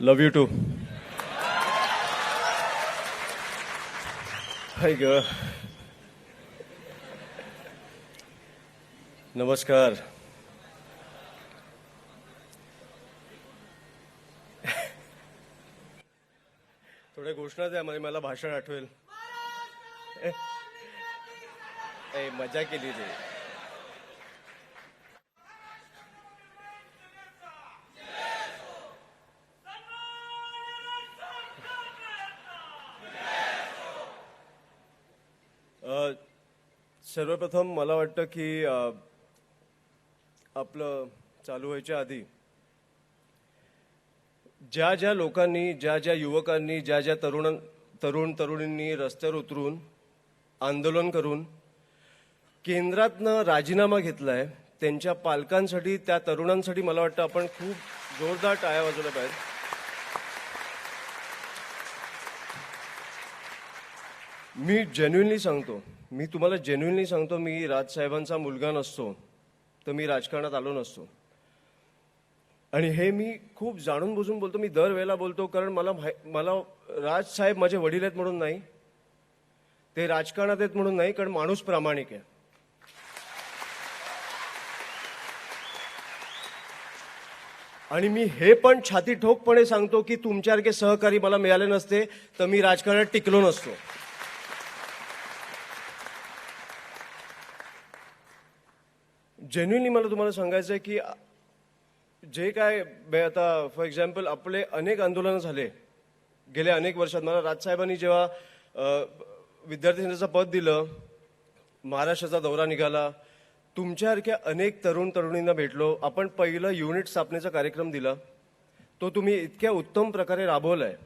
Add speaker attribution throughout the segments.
Speaker 1: Love you to. हाय ग. नमस्कार. थोड्या घोषणा द्या म्हणजे मला भाषण आठवेल. मजा केली रे. सर्वप्रथम मला वाटतं की आपलं चालू व्हायच्या आधी ज्या ज्या लोकांनी, ज्या ज्या युवकांनी, ज्या ज्या तरुण तरुणींनी रस्त्यावर उतरून आंदोलन करून केंद्रातनं राजीनामा घेतलाय त्यांच्या पालकांसाठी, त्या तरुणांसाठी मला वाटतं आपण खूप जोरदार टाळ्या वाजवल्या पाहिजे. मी जेन्युइनली सांगतो, मी तुम्हाला जेन्युइनली सांगतो, मी राजसाहेबांचा मुलगा नसतो तर मी राजकारणात आलो नसतो. आणि हे मी खूप जाणून बुजून बोलतो. मी दरवेळेला बोलतो कारण मला राजसाहेब माझे वडील आहेत म्हणून नाही, ते राजकारणात आहेत म्हणून नाही, कारण माणूस प्रामाणिक आहे. आणि मी हे पण छाती ठोकपणे सांगतो की तुमच्यासारखे सहकारी मला मिळाले नसते तर मी राजकारणात टिकलो नसतो. जेन्युइनली मला तुम्हाला सांगायचं आहे की जे काय आता फॉर एक्झाम्पल आपले अनेक आंदोलनं झाले गेल्या अनेक वर्षात. मला राजसाहेबांनी जेव्हा विद्यार्थी नेत्याचं पद दिलं, महाराष्ट्राचा दौरा निघाला, तुमच्यासारख्या अनेक तरुण तरुणींना भेटलो. आपण पहिलं युनिट स्थापनेचा कार्यक्रम दिला, तो तुम्ही इतक्या उत्तम प्रकारे राबवलाय.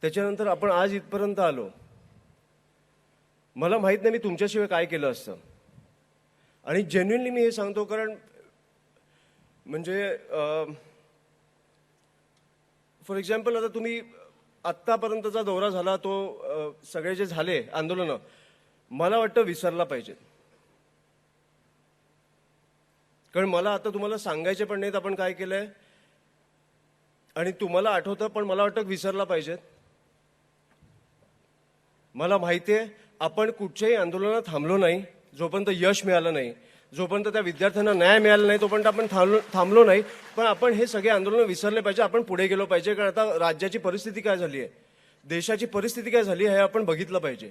Speaker 1: त्याच्यानंतर आपण आज इथपर्यंत आलो. मला माहित नाही मी तुमच्याशिवाय काय केलं असतं. आणि जेन्युइनली मी हे सांगतो कारण म्हणजे फॉर एक्झाम्पल आता तुम्ही आत्तापर्यंतचा दौरा झाला तो सगळे जे झाले आंदोलनं मला वाटतं विसरला पाहिजे. कारण मला आता तुम्हाला सांगायचे पण नाहीत आपण काय केलंय आणि तुम्हाला आठवतं पण मला वाटतं विसरला पाहिजेत. मला माहिती आहे आपण कुठच्याही आंदोलनात थांबलो नाही जोपर्यंत यश मिळालं नाही, जोपर्यंत त्या विद्यार्थ्यांना न्याय मिळाला नाही तोपर्यंत आपण थांबलो नाही. पण आपण हे सगळे आंदोलन विसरले पाहिजे, आपण पुढे गेलो पाहिजे. कारण आता राज्याची परिस्थिती काय झाली आहे, देशाची परिस्थिती काय झाली आहे हे आपण बघितलं पाहिजे.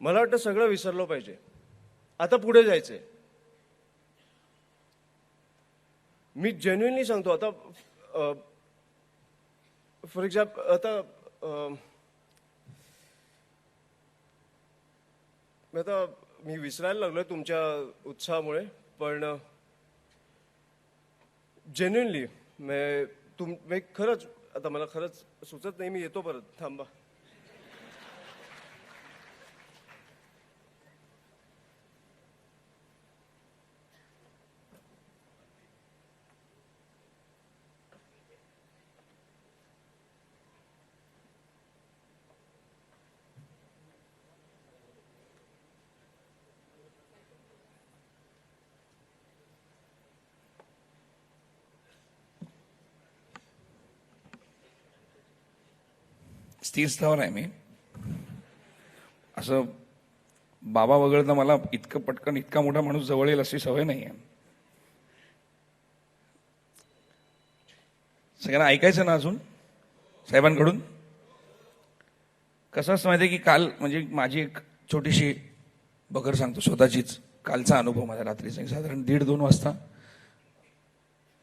Speaker 1: मला वाटतं सगळं विसरलो पाहिजे, आता पुढे जायचंय. मी जेन्युइनली सांगतो. आता फॉर एक्झाम्पल आता मी विसरायला लागलोय तुमच्या उत्साहामुळे. पण जेन्युइनली मी खरंच आता मला खरंच सुचत नाही. मी येतो परत, थांबा.
Speaker 2: स्थिर स्थावर आहे मी. असं बाबा वगळता मला इतकं पटकन इतका मोठा माणूस जवळ येईल अशी सवय नाही आहे. सगळ्यांना ऐकायचं ना अजून साहेबांकडून. कसं असं माहिती आहे की काल म्हणजे माझी एक छोटीशी बगर सांगतो स्वतःचीच कालचा अनुभव माझ्या रात्रीचा साधारण 1:30-2 वाजता.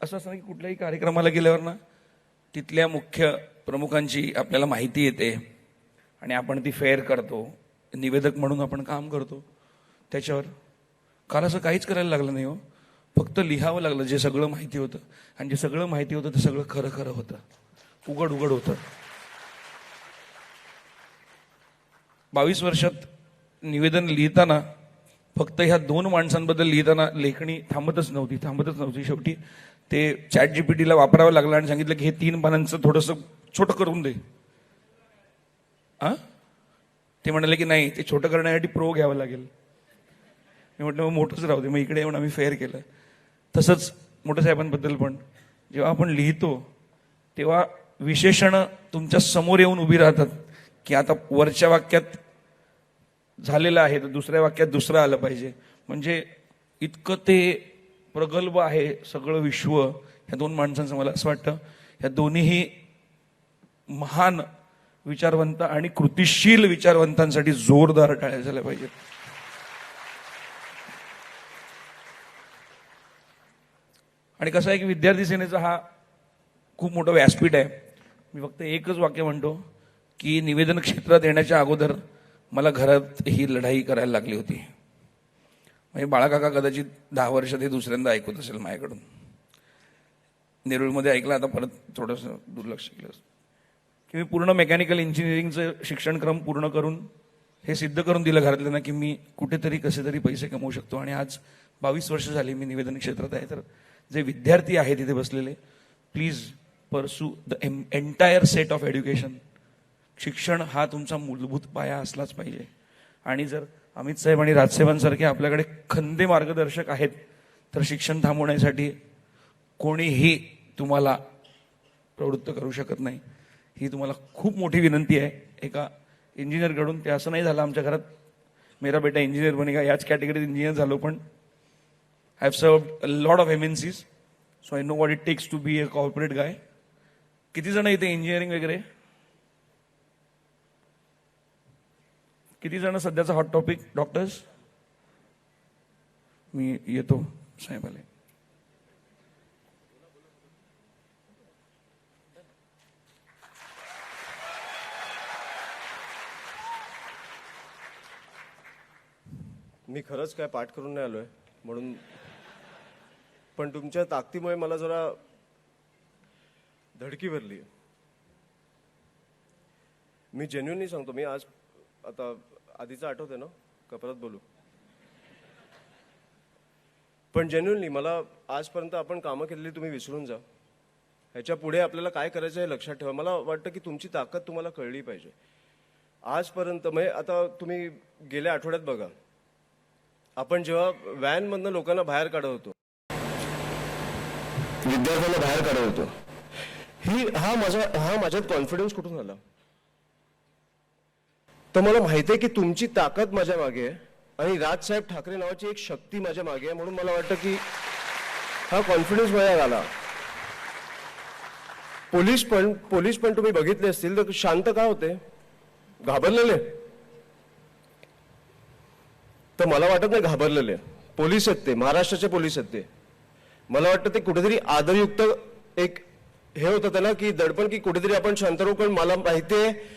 Speaker 2: असं असतं की कुठल्याही कार्यक्रमाला गेल्यावर ना तिथल्या मुख्य प्रमुखांची आपल्याला माहिती येते आणि आपण ती फेअर करतो, निवेदक म्हणून आपण काम करतो त्याच्यावर. काल असं काहीच करायला लागलं नाही हो, फक्त लिहावं लागलं जे सगळं माहिती होतं. आणि जे सगळं माहिती होतं ते सगळं खरं खरं होतं, उघड उघड होतं. 22 वर्षात निवेदन लिहिताना फक्त ह्या 2 माणसांबद्दल लिहिताना लेखणी थांबतच नव्हती. शेवटी ते चॅट जीपीटीला वापरावं लागलं आणि सांगितलं की हे 3 पानांचं थोडंसं छोटं करून दे. ते म्हणाले की नाही, ते छोटं करण्यासाठी प्रो घ्यावं लागेल. मी म्हटलं मग मोठंच राहू दे. मग इकडे येऊन आम्ही फेअर केलं. तसंच मोठ्या साहेबांबद्दल पण जेव्हा आपण लिहितो तेव्हा विशेषण तुमच्या समोर येऊन उभी राहतात की आता वरच्या वाक्यात झालेलं आहे तर दुसऱ्या वाक्यात दुसरं आलं पाहिजे. म्हणजे इतकं ते प्रगल्भ आहे सगळं विश्व. ह्या दोन माणसांचं मला असं वाटतं ह्या दोन्हीही महान विचारवंत आणि कृतिशील विचारवंतांसाठी जोरदार टाळ्या झाल्या पाहिजेत. आणि कसं आहे की विद्यार्थी सेनेचा हा खूप मोठं व्यासपीठ आहे. मी फक्त एकच वाक्य म्हणतो की निवेदन क्षेत्रात येण्याच्या अगोदर मला घरात ही लढाई करायला लागली होती. म्हणजे बाळाकाका कदाचित 10 वर्ष ते दुसऱ्यांदा ऐकत असेल माझ्याकडून. नेरूळमध्ये ऐकलं, आता परत थोडंसं दुर्लक्ष केलं की मी पूर्ण मेकॅनिकल इंजिनिअरिंगचं शिक्षणक्रम पूर्ण करून हे सिद्ध करून दिलं घरातल्यांना की मी कुठेतरी कसे तरी पैसे कमवू शकतो. आणि आज 22 वर्ष झाली मी निवेदन क्षेत्रात आहे. तर जे विद्यार्थी आहेत तिथे बसलेले, please pursue the entire set of education. शिक्षण हा तुमचा मूलभूत पाया असलाच पाहिजे. आणि जर अमित साहेब आणि राजसाहेबांसारखे आपल्याकडे खंदे मार्गदर्शक आहेत तर शिक्षण थांबवण्यासाठी कोणीही तुम्हाला प्रवृत्त करू शकत नाही. ही तुम्हाला खूप मोठी विनंती आहे एका इंजिनियरकडून. ते असं नाही झालं आमच्या घरात मेरा बेटा इंजिनियर बनेगा, याच कॅटेगरीत इंजिनियर झालो, पण I have served a lot of MNCs, so I know what it takes to be a corporate guy. किती जण इथे इंजिनिअरिंग वगैरे, किती जण सध्याचा हॉट टॉपिक डॉक्टर्स. मी येतो साहेब आले.
Speaker 1: मी खरंच काय पाठ करून नाही आलोय म्हणून, पण तुमच्या ताकदीमुळे मला जरा धडकी भरली. मी जेन्युइनली सांगतो, मी आज आता आधीचं आठवते ना का परत बोलू, पण जेन्युइनली मला आजपर्यंत आपण कामं केलेली तुम्ही विसरून जा. ह्याच्या पुढे आपल्याला काय करायचं हे लक्षात ठेवा. मला वाटतं की तुमची ताकद तुम्हाला कळली पाहिजे. आजपर्यंत म्हणजे आता तुम्ही गेल्या आठवड्यात बघा, आपण जेव्हा व्हॅनमधनं लोकांना बाहेर काढत होतो, विद्यार्थ्यांना बाहेर काढत होतो, हा माझ्यात कॉन्फिडन्स कुठून आला? तर मला माहिती आहे की तुमची ताकद माझ्या मागे आहे आणि राजसाहेब ठाकरे नावाची एक शक्ती माझ्या मागे आहे. म्हणून मला वाटतं की हा कॉन्फिडन्स माझ्यात आला. पोलीस पण तुम्ही बघितले असतील तर शांत का होते? घाबरलेले? तर मला वाटत नाही घाबरलेले. पोलीस आहेत ते, महाराष्ट्राचे पोलीस आहेत ते. मला वाटतं ते कुठेतरी आदरयुक्त एक हे होतं त्यांना की दडपण की कुठेतरी आपण शांत राहू. पण मला माहिती आहे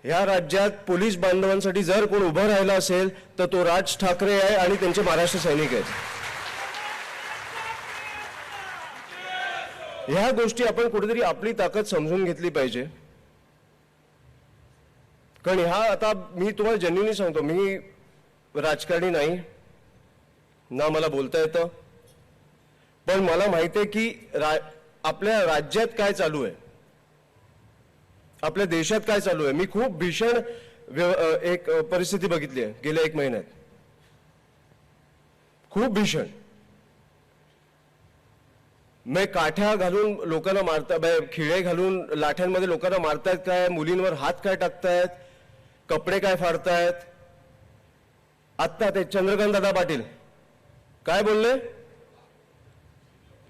Speaker 1: ह्या राज्यात पोलीस बांधवांसाठी जर कोण उभं राहिला असेल तर तो राज ठाकरे आहे आणि त्यांचे महाराष्ट्र सैनिक आहेत. ह्या गोष्टी आपण कुठेतरी आपली ताकद समजून घेतली पाहिजे. कारण ह्या आता मी तुम्हाला जेन्युइनली सांगतो, मी राजकारणी नाही ना, मला बोलता येतं, पण मला माहिती आहे की आपल्या राज्यात काय चालू आहे, आपल्या देशात काय चालू आहे. मी खूप भीषण एक परिस्थिती बघितली आहे गेल्या 1 महिन्यात, खूप भीषण. मी काठ्या घालून लोकांना मारताय, खिळे घालून लाठ्यांमध्ये लोकांना मारतायत काय, मुलींवर हात काय टाकतायत, कपडे काय फाडतायत. आत्ता ते चंद्रकांत दादा पाटील काय बोलले?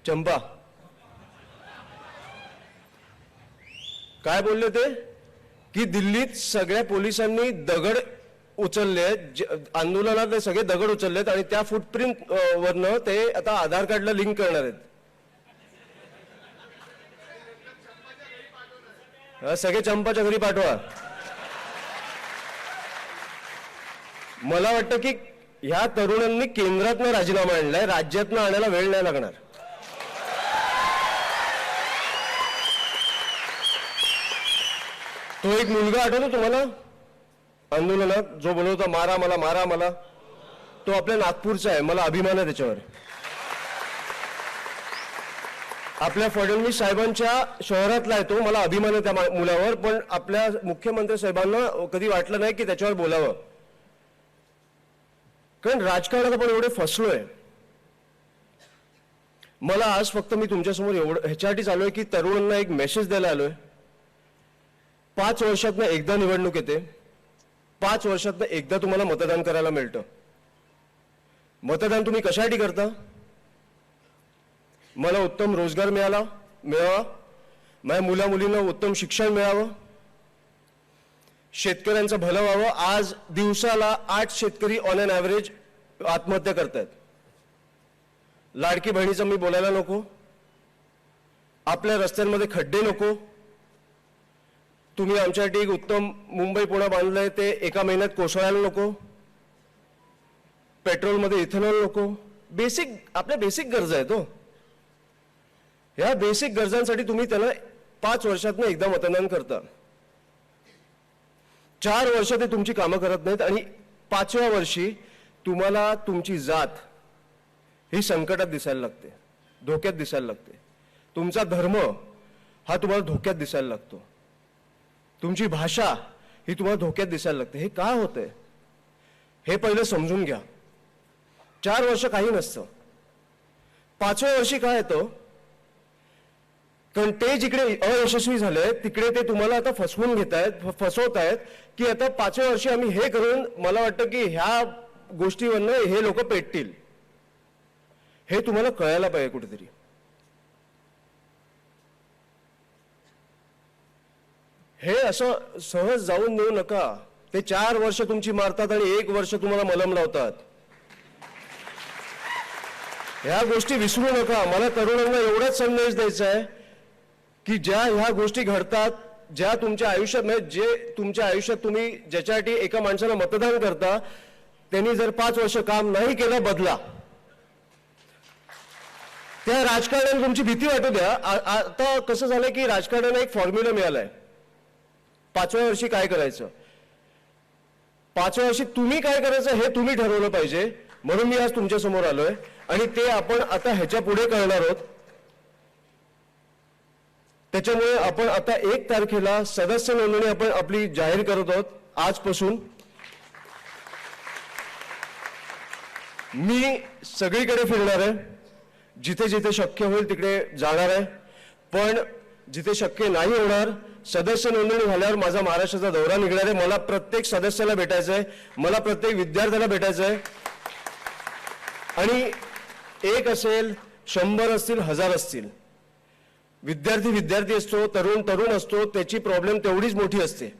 Speaker 1: चंपा काय बोलले ते की दिल्लीत सगळ्या पोलिसांनी दगड उचलले, आंदोलनात सगळे दगड उचललेत आणि त्या फुटप्रिंट वरनं ते आता आधार कार्डला लिंक करणार आहेत. सगळे चंपाच्या घरी पाठवा. मला वाटतं की ह्या तरुणांनी केंद्रातनं राजीनामा आणलाय, राज्यातनं आणायला वेळ नाही लागणार. तो एक मुलगा आठवतो तुम्हाला आंदोलनात जो बोलवता मारा मला, मारा मला, तो आपल्या नागपूरचा आहे. मला अभिमान आहे त्याच्यावर. आपल्या फडणवीस साहेबांच्या शहरातला आहे तो, मला अभिमान आहे त्या मुलावर. पण आपल्या मुख्यमंत्री साहेबांना कधी वाटलं नाही की त्याच्यावर बोलावं. कारण राजकारणात आपण एवढे फसलोय. मला आज फक्त मी तुमच्यासमोर एवढं ह्याच्यासाठी आलोय की तरुणांना एक मेसेज द्यायला आलोय. 5 वर्षातनं एकदा निवडणूक येते. 5 वर्षातनं एकदा तुम्हाला मतदान करायला मिळतं. मतदान तुम्ही कशासाठी करता? मला उत्तम रोजगार मिळावा, माझ्या मुला मुलींना उत्तम शिक्षण मिळावं, शेतकऱ्यांचं भलं व्हावं. आज दिवसाला 8 शेतकरी ऑन एन ॲव्हरेज आत्महत्या करतायत. लाडकी बहिणीचं मी बोलायला नको, आपल्या रस्त्यांमध्ये खड्डे नको. तुम्ही आमच्यासाठी एक उत्तम मुंबई पुणे बांधलंय ते एका महिन्यात कोसळायला नको. पेट्रोलमध्ये इथेनॉल नको. आपल्या बेसिक गरजा आहेत. हो, ह्या बेसिक गरजांसाठी तुम्ही त्याला 5 वर्षातनं एकदा मतदान करता. 4 वर्ष ते तुमची कामं करत नाहीत आणि 5व्या वर्षी तुम्हाला तुमची जात ही संकटात दिसायला लागते, धोक्यात दिसायला लागते. तुमचा धर्म हा तुम्हाला धोक्यात दिसायला लागतो. तुमची भाषा ही तुम्हाला धोक्यात दिसायला लागते. हे का होतंय हे पहिलं समजून घ्या. 4 वर्ष काही नसतं. 5व्या वर्षी काय येतं? कारण ते जिकडे अयशस्वी झाले तिकडे ते तुम्हाला आता फसवून फसवतायत की आता 5व्या वर्षी आम्ही हे करून मला वाटतं की ह्या गोष्टीवरनं हे लोक पेटतील. हे तुम्हाला कळायला पाहिजे कुठेतरी. हे असं सहज जाऊन देऊ नका. ते 4 वर्ष तुमची मारतात आणि 1 वर्ष तुम्हाला मलम लावतात. ह्या गोष्टी विसरू नका. मला तरुणांना एवढाच संदेश द्यायचा आहे की ज्या ह्या गोष्टी घडतात, ज्या तुमच्या आयुष्यात म्हणजे जे तुमच्या आयुष्यात तुम्ही ज्याच्यासाठी एका माणसाला मतदान करता त्यांनी जर 5 वर्ष काम नाही केलं, बदला. त्या राजकारणाने तुमची भीती वाटू द्या. आता कसं झालंय की राजकारणाने एक फॉर्म्युला मिळालाय 5व्या वर्षी काय करायचं. 5व्या वर्षी तुम्ही काय करायचं हे तुम्ही ठरवलं पाहिजे. म्हणून मी आज तुमच्या समोर आलोय आणि ते आपण आता ह्याच्या पुढे करणार आहोत. त्याच्यामुळे आपण आता 1 तारखेला सदस्य नोंदणी आपण आपली जाहीर करत आहोत. आजपासून मी सगळीकडे फिरणार आहे. जिथे जिथे शक्य होईल तिकडे जाणार आहे. पण जिथे शक्य नाही होणार, सदस्य नोंदणी झाल्यावर माझा महाराष्ट्राचा दौरा निघणार आहे. मला प्रत्येक सदस्याला भेटायचं आहे, मला प्रत्येक विद्यार्थ्याला भेटायचं आहे. आणि 1 असेल, 100 असतील, 1000 असतील, विद्यार्थी असतो, तरुण असतो, त्याची प्रॉब्लेम तेवढीच मोठी असते.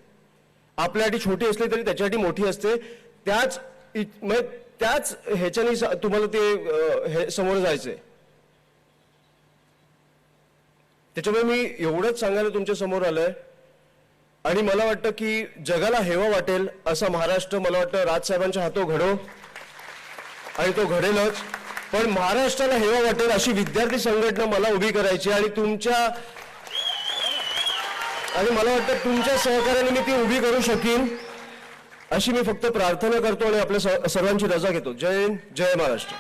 Speaker 1: आपल्यासाठी छोटी असली तरी त्याच्यासाठी मोठी असते. त्याच ह्याच्याने तुम्हाला ते समोर जायचंय. त्याच्यामुळे मी एवढंच सांगायला तुमच्या समोर आलोय. आणि मला वाटतं की जगाला हेवा वाटेल असा महाराष्ट्र मला वाटतं राजसाहेबांच्या हातो घडो आणि तो घडेलच. पण महाराष्ट्राला हेवा वाटेल अशी विद्यार्थी संघटना मला उभी करायची आणि मला वाटतं तुमच्या सहकार्याने मी ती उभी करू शकीन अशी मी फक्त प्रार्थना करतो आणि आपल्या सर्वांची रजा घेतो. जय हिंद, जय महाराष्ट्र.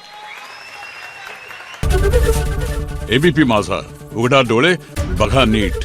Speaker 3: एबीपी माझा, उघडा डोळे बघा नीट.